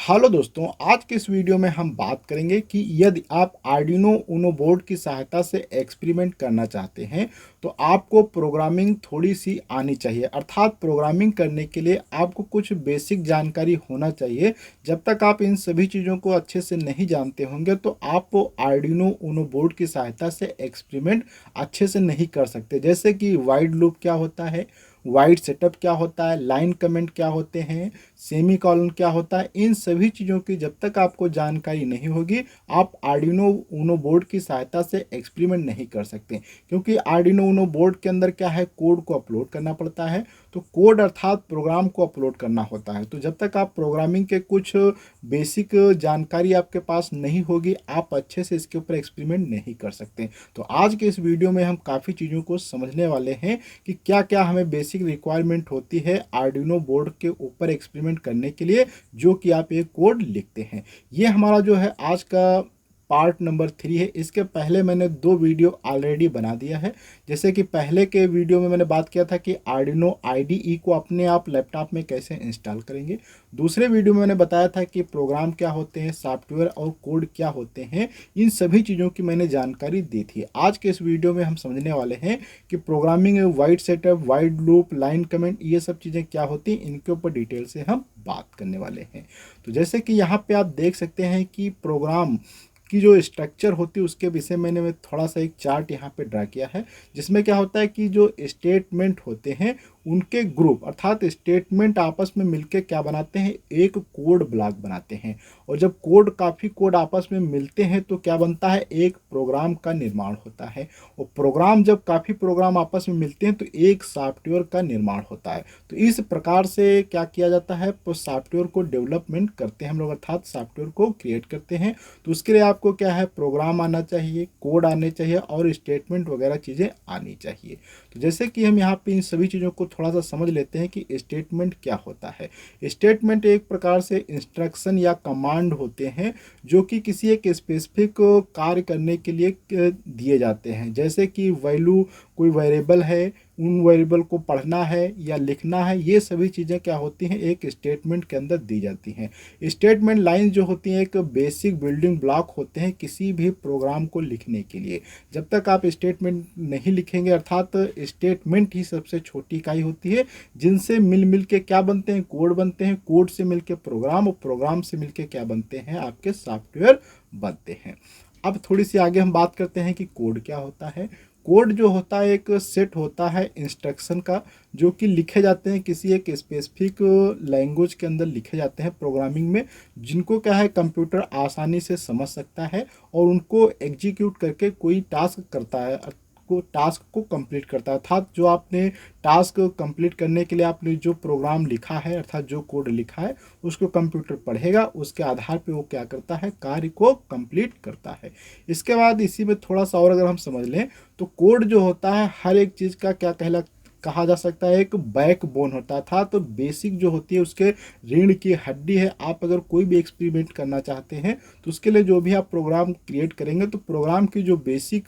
Hello दोस्तों, आज के इस वीडियो में हम बात करेंगे कि यदि आप आर्डिनो ऊनो बोर्ड की सहायता से एक्सपेरिमेंट करना चाहते हैं तो आपको प्रोग्रामिंग थोड़ी सी आनी चाहिए। अर्थात प्रोग्रामिंग करने के लिए आपको कुछ बेसिक जानकारी होना चाहिए। जब तक आप इन सभी चीज़ों को अच्छे से नहीं जानते होंगे तो आप वो आर्डिनो ऊनो बोर्ड की सहायता से एक्सपेरिमेंट अच्छे से नहीं कर सकते। जैसे कि वाइड लूप क्या होता है, वाइड सेटअप क्या होता है, लाइन कमेंट क्या होते हैं, सेमी कॉलन क्या होता है, इन सभी चीज़ों की जब तक आपको जानकारी नहीं होगी आप आर्डिनो ऊनो बोर्ड की सहायता से एक्सपेरिमेंट नहीं कर सकते। क्योंकि आर्डिनो ऊनो बोर्ड के अंदर क्या है, कोड को अपलोड करना पड़ता है। तो कोड अर्थात प्रोग्राम को अपलोड करना होता है। तो जब तक आप प्रोग्रामिंग के कुछ बेसिक जानकारी आपके पास नहीं होगी आप अच्छे से इसके ऊपर एक्सपेरिमेंट नहीं कर सकते। तो आज के इस वीडियो में हम काफ़ी चीज़ों को समझने वाले हैं कि क्या क्या हमें बेसिक रिक्वायरमेंट होती है आर्डिनो बोर्ड के ऊपर एक्सपेरिमेंट करने के लिए, जो कि आप एक कोड लिखते हैं। ये हमारा जो है आज का पार्ट नंबर 3 है। इसके पहले मैंने 2 वीडियो ऑलरेडी बना दिया है। जैसे कि पहले के वीडियो में मैंने बात किया था कि आर्डिनो आईडीई को अपने आप लैपटॉप में कैसे इंस्टॉल करेंगे। दूसरे वीडियो में मैंने बताया था कि प्रोग्राम क्या होते हैं, सॉफ्टवेयर और कोड क्या होते हैं। इन सभी चीज़ों की मैंने जानकारी दी थी। आज के इस वीडियो में हम समझने वाले हैं कि programming wide setup, wide loop, line comment, ये सब चीज़ें क्या होती हैं, इनके ऊपर डिटेल से हम बात करने वाले हैं। तो जैसे कि यहाँ पे आप देख सकते हैं कि प्रोग्राम की जो स्ट्रक्चर होती है उसके विषय में मैं थोड़ा सा एक चार्ट यहाँ पे ड्रा किया है, जिसमें क्या होता है कि जो स्टेटमेंट होते हैं उनके ग्रुप अर्थात स्टेटमेंट आपस में मिलके क्या बनाते हैं, एक कोड ब्लॉक बनाते हैं। और जब काफ़ी कोड आपस में मिलते हैं तो क्या बनता है, एक प्रोग्राम का निर्माण होता है। और प्रोग्राम जब काफ़ी प्रोग्राम आपस में मिलते हैं तो एक सॉफ्टवेयर का निर्माण होता है। तो इस प्रकार से क्या किया जाता है, तो सॉफ्टवेयर को डेवलपमेंट करते हैं हम लोग, अर्थात सॉफ्टवेयर को क्रिएट करते हैं। तो उसके लिए आपको क्या है, प्रोग्राम आना चाहिए, कोड आने चाहिए और स्टेटमेंट वगैरह चीज़ें आनी चाहिए। तो जैसे कि हम यहाँ पे इन सभी चीज़ों को थोड़ा सा समझ लेते हैं कि स्टेटमेंट क्या होता है। स्टेटमेंट एक प्रकार से इंस्ट्रक्शन या कमांड होते हैं जो कि किसी एक स्पेसिफिक कार्य करने के लिए दिए जाते हैं। जैसे कि वैल्यू, कोई वेरिएबल है, उन वेरिएबल को पढ़ना है या लिखना है, ये सभी चीज़ें क्या होती हैं, एक स्टेटमेंट के अंदर दी जाती हैं। स्टेटमेंट लाइन जो होती हैं एक बेसिक बिल्डिंग ब्लॉक होते हैं किसी भी प्रोग्राम को लिखने के लिए। जब तक आप स्टेटमेंट नहीं लिखेंगे, अर्थात स्टेटमेंट ही सबसे छोटी इकाई होती है जिनसे मिल के क्या बनते हैं, कोड बनते हैं, कोड से मिल के प्रोग्राम और प्रोग्राम से मिल के क्या बनते हैं, आपके सॉफ्टवेयर बनते हैं। अब थोड़ी सी आगे हम बात करते हैं कि कोड क्या होता है। कोड जो होता है एक सेट होता है इंस्ट्रक्शन का, जो कि लिखे जाते हैं किसी एक स्पेसिफिक लैंग्वेज के अंदर लिखे जाते हैं प्रोग्रामिंग में, जिनको क्या है कंप्यूटर आसानी से समझ सकता है और उनको एग्जीक्यूट करके कोई टास्क करता है, टास्क को कंप्लीट करता है। अर्थात जो आपने टास्क कंप्लीट करने के लिए आपने जो प्रोग्राम लिखा है, अर्थात जो कोड लिखा है, उसको कंप्यूटर पढ़ेगा, उसके आधार पे वो क्या करता है, कार्य को कंप्लीट करता है। इसके बाद इसी में थोड़ा सा और अगर हम समझ लें तो कोड जो होता है हर एक चीज़ का क्या कहा जा सकता है, एक बैकबोन होता था। तो बेसिक जो होती है उसके रीढ़ की हड्डी है। आप अगर कोई भी एक्सपेरिमेंट करना चाहते हैं तो उसके लिए जो भी आप प्रोग्राम क्रिएट करेंगे तो प्रोग्राम की जो बेसिक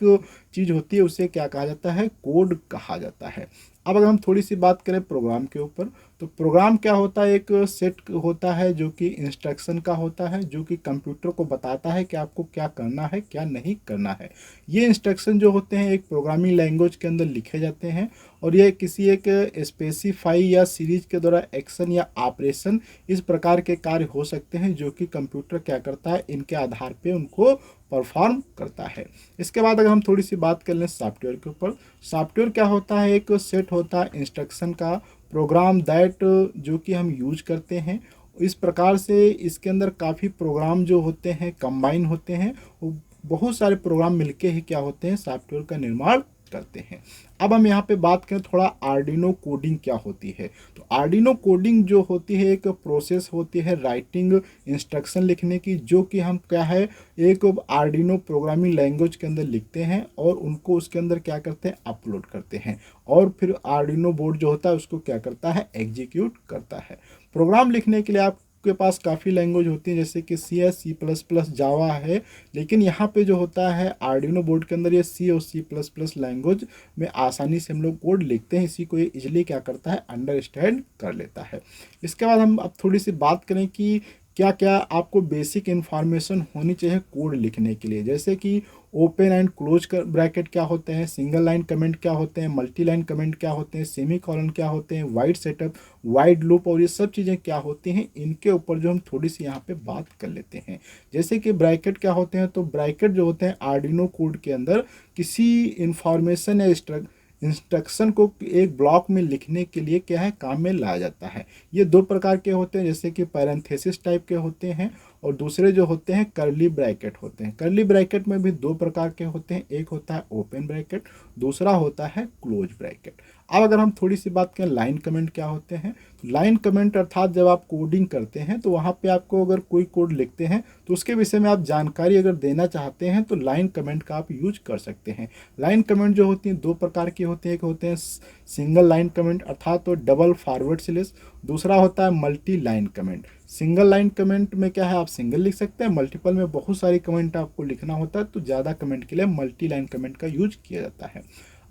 चीज़ होती है उसे क्या कहा जाता है, कोड कहा जाता है। अब अगर हम थोड़ी सी बात करें प्रोग्राम के ऊपर, तो प्रोग्राम क्या होता है, एक सेट होता है जो कि इंस्ट्रक्शन का होता है, जो कि कंप्यूटर को बताता है कि आपको क्या करना है क्या नहीं करना है। ये इंस्ट्रक्शन जो होते हैं एक प्रोग्रामिंग लैंग्वेज के अंदर लिखे जाते हैं और ये किसी एक स्पेसिफाई या सीरीज के द्वारा एक्शन या ऑपरेशन इस प्रकार के कार्य हो सकते हैं जो कि कंप्यूटर क्या करता है, इनके आधार पे उनको परफॉर्म करता है। इसके बाद अगर हम थोड़ी सी बात कर लें सॉफ्टवेयर के ऊपर, सॉफ्टवेयर क्या होता है, एक सेट होता है इंस्ट्रक्शन का, प्रोग्राम दैट जो कि हम यूज करते हैं। इस प्रकार से इसके अंदर काफ़ी प्रोग्राम जो होते हैं कंबाइन होते हैं, वो बहुत सारे प्रोग्राम मिलके ही क्या होते हैं, सॉफ्टवेयर का निर्माण करते हैं। अब हम यहाँ पे बात करें थोड़ा आर्डिनो कोडिंग क्या होती है। तो आर्डिनो कोडिंग जो होती है एक प्रोसेस होती है राइटिंग इंस्ट्रक्शन लिखने की, जो कि हम क्या है एक आर्डिनो प्रोग्रामिंग लैंग्वेज के अंदर लिखते हैं और उनको उसके अंदर क्या करते हैं, अपलोड करते हैं और फिर आर्डिनो बोर्ड जो होता है उसको क्या करता है, एग्जीक्यूट करता है। प्रोग्राम लिखने के लिए आप के पास काफ़ी लैंग्वेज होती है जैसे कि C S, C plus plus, Java है, लेकिन यहाँ पे जो होता है आर्डिनो बोर्ड के अंदर ये सी और सी प्लस प्लस लैंग्वेज में आसानी से हम लोग कोड लिखते हैं, इसी को ये इजिली क्या करता है, अंडरस्टैंड कर लेता है। इसके बाद हम अब थोड़ी सी बात करें कि क्या क्या आपको बेसिक इन्फॉर्मेशन होनी चाहिए कोड लिखने के लिए, जैसे कि ओपन एंड क्लोज ब्रैकेट क्या होते हैं, सिंगल लाइन कमेंट क्या होते हैं, मल्टी लाइन कमेंट क्या होते हैं, सेमी कॉलन क्या होते हैं, वाइड सेटअप, वाइड लूप, और ये सब चीज़ें क्या होती हैं, इनके ऊपर जो हम थोड़ी सी यहाँ पे बात कर लेते हैं। जैसे कि ब्रैकेट क्या होते हैं, तो ब्रैकेट जो होते हैं आर्डिनो कोड के अंदर किसी इंफॉर्मेशन या इंस्ट्रक्शन को एक ब्लॉक में लिखने के लिए क्या है काम में लाया जाता है। ये दो प्रकार के होते हैं, जैसे कि पैरेंथेसिस टाइप के होते हैं और दूसरे जो होते हैं कर्ली ब्रैकेट होते हैं। कर्ली ब्रैकेट में भी दो प्रकार के होते हैं, एक होता है ओपन ब्रैकेट, दूसरा होता है क्लोज ब्रैकेट। अब अगर हम थोड़ी सी बात करें लाइन कमेंट क्या होते हैं, लाइन कमेंट अर्थात जब आप कोडिंग करते हैं तो वहाँ पे आपको अगर कोई कोड लिखते हैं तो उसके विषय में आप जानकारी अगर देना चाहते हैं तो लाइन कमेंट का आप यूज कर सकते हैं। लाइन कमेंट जो होती हैं दो प्रकार की होती हैं, एक होते हैं सिंगल लाइन कमेंट अर्थात तो डबल फॉरवर्ड स्लैश, दूसरा होता है multi line comment. Single line comment में क्या है आप सिंगल लिख सकते हैं, मल्टीपल में बहुत सारी कमेंट आपको लिखना होता है तो ज़्यादा कमेंट के लिए मल्टी लाइन कमेंट का यूज किया जाता है।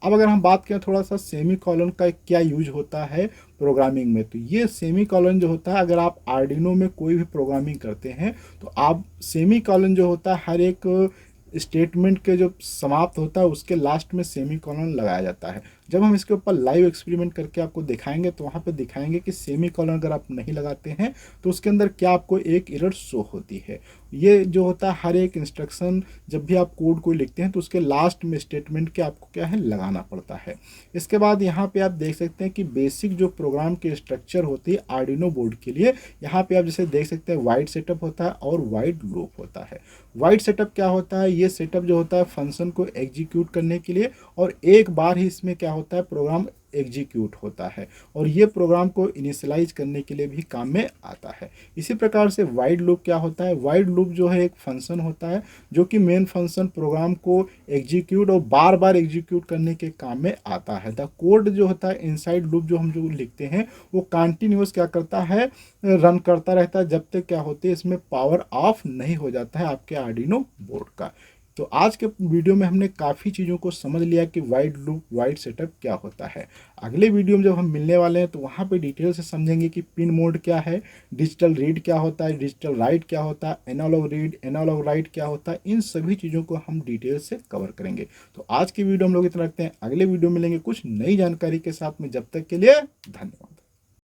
अब अगर हम बात करें थोड़ा सा सेमी कॉलन का क्या यूज होता है प्रोग्रामिंग में, तो ये सेमी कॉलन जो होता है अगर आप आर्डिनो में कोई भी प्रोग्रामिंग करते हैं तो आप सेमी कॉलन जो होता है हर एक स्टेटमेंट के जो समाप्त होता है उसके लास्ट में सेमी कॉलन लगाया जाता है। जब हम इसके ऊपर लाइव एक्सपेरिमेंट करके आपको दिखाएंगे तो वहाँ पे दिखाएंगे कि सेमी कॉलन अगर आप नहीं लगाते हैं तो उसके अंदर क्या आपको एक एरर शो होती है। ये जो होता है हर एक इंस्ट्रक्शन जब भी आप कोड को लिखते हैं तो उसके लास्ट में स्टेटमेंट के आपको क्या है लगाना पड़ता है। इसके बाद यहाँ पे आप देख सकते हैं कि बेसिक जो प्रोग्राम के स्ट्रक्चर होती है आर्डिनो बोर्ड के लिए, यहाँ पे आप जैसे देख सकते हैं वाइड सेटअप होता है और वाइड लूप होता है। वाइड सेटअप क्या होता है, ये सेटअप जो होता है फंक्शन को एग्जीक्यूट करने के लिए और एक बार ही इसमें क्या होता है प्रोग्राम एग्जीक्यूट होता है और ये प्रोग्राम को इनिशियलाइज करने के लिए भी काम में आता है। इसी प्रकार से वाइड लूप क्या होता है, वाइड लूप जो है एक फंक्शन होता है जो कि मेन फंक्शन प्रोग्राम को एग्जीक्यूट और बार बार एग्जीक्यूट करने के काम में आता है। द कोड जो होता है इनसाइड लूप जो हम जो लिखते हैं वो कंटिन्यूअस क्या करता है रन करता रहता है जब तक क्या होती है इसमें पावर ऑफ नहीं हो जाता है आपके आर्डिनो बोर्ड का। तो आज के वीडियो में हमने काफ़ी चीज़ों को समझ लिया कि वाइड लूप वाइड सेटअप क्या होता है। अगले वीडियो में जब हम मिलने वाले हैं तो वहाँ पे डिटेल से समझेंगे कि पिन मोड क्या है, डिजिटल रीड क्या होता है, डिजिटल राइट क्या होता है, एनालॉग रीड एनालॉग राइट क्या होता है, इन सभी चीज़ों को हम डिटेल से कवर करेंगे। तो आज की वीडियो हम लोग इतना रखते हैं, अगले वीडियो मिलेंगे कुछ नई जानकारी के साथ में, जब तक के लिए धन्यवाद।